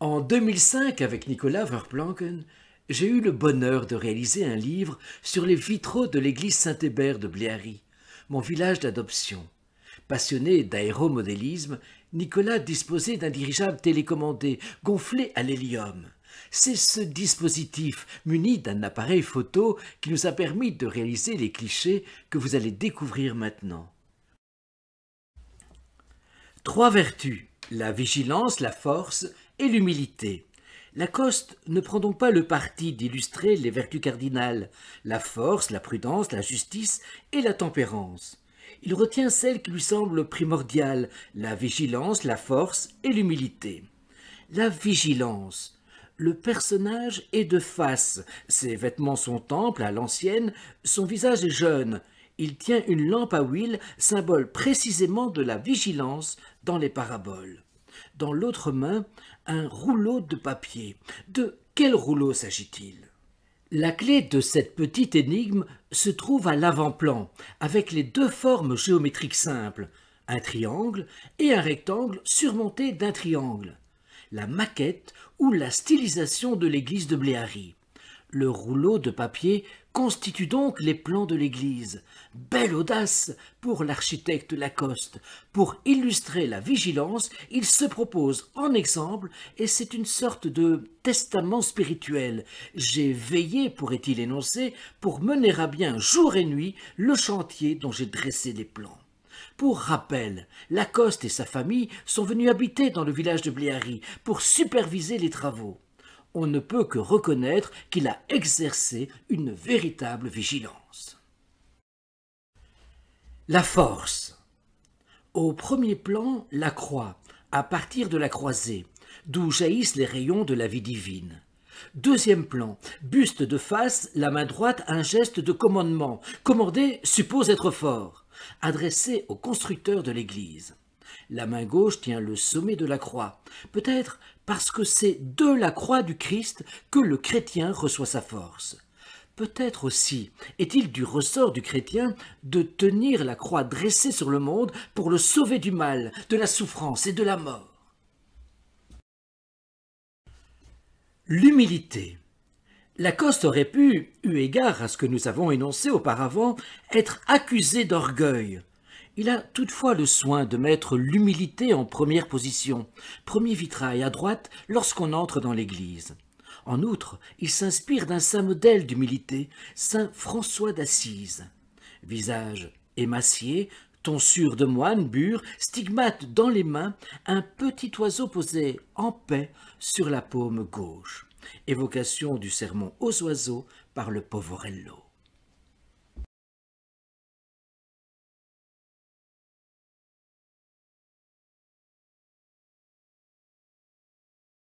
En 2005, avec Nicolas Verplanken, j'ai eu le bonheur de réaliser un livre sur les vitraux de l'église Saint-Hébert de Bléhary, mon village d'adoption. Passionné d'aéromodélisme, Nicolas disposait d'un dirigeable télécommandé gonflé à l'hélium. C'est ce dispositif, muni d'un appareil photo, qui nous a permis de réaliser les clichés que vous allez découvrir maintenant. 3 vertus, la vigilance, la force et l'humilité. Lacoste ne prend donc pas le parti d'illustrer les vertus cardinales, la force, la prudence, la justice et la tempérance. Il retient celles qui lui semblent primordiales, la vigilance, la force et l'humilité. La vigilance. Le personnage est de face, ses vêtements sont amples à l'ancienne, son visage est jeune. Il tient une lampe à huile, symbole précisément de la vigilance dans les paraboles. Dans l'autre main, un rouleau de papier. De quel rouleau s'agit-il? La clé de cette petite énigme se trouve à l'avant-plan, avec les 2 formes géométriques simples, un triangle et un rectangle surmonté d'un triangle. La maquette ou la stylisation de l'église de Bléhary. Le rouleau de papier constitue donc les plans de l'église. Belle audace pour l'architecte Lacoste. Pour illustrer la vigilance, il se propose en exemple, et c'est une sorte de testament spirituel. J'ai veillé, pourrait-il énoncer, pour mener à bien jour et nuit le chantier dont j'ai dressé les plans. Pour rappel, Lacoste et sa famille sont venus habiter dans le village de Bléhary pour superviser les travaux. On ne peut que reconnaître qu'il a exercé une véritable vigilance. La force. Au premier plan, la croix, à partir de la croisée, d'où jaillissent les rayons de la vie divine. Deuxième plan, buste de face, la main droite, un geste de commandement. Commander suppose être fort, adressé au constructeur de l'église. La main gauche tient le sommet de la croix, peut-être parce que c'est de la croix du Christ que le chrétien reçoit sa force. Peut-être aussi est-il du ressort du chrétien de tenir la croix dressée sur le monde pour le sauver du mal, de la souffrance et de la mort. L'humilité. Lacoste aurait pu, eu égard à ce que nous avons énoncé auparavant, être accusé d'orgueil. Il a toutefois le soin de mettre l'humilité en première position, premier vitrail à droite lorsqu'on entre dans l'église. En outre, il s'inspire d'un saint modèle d'humilité, saint François d'Assise. Visage émacié, tonsure de moine, bure, stigmate dans les mains, un petit oiseau posé en paix sur la paume gauche. Évocation du sermon aux oiseaux par le Poverello.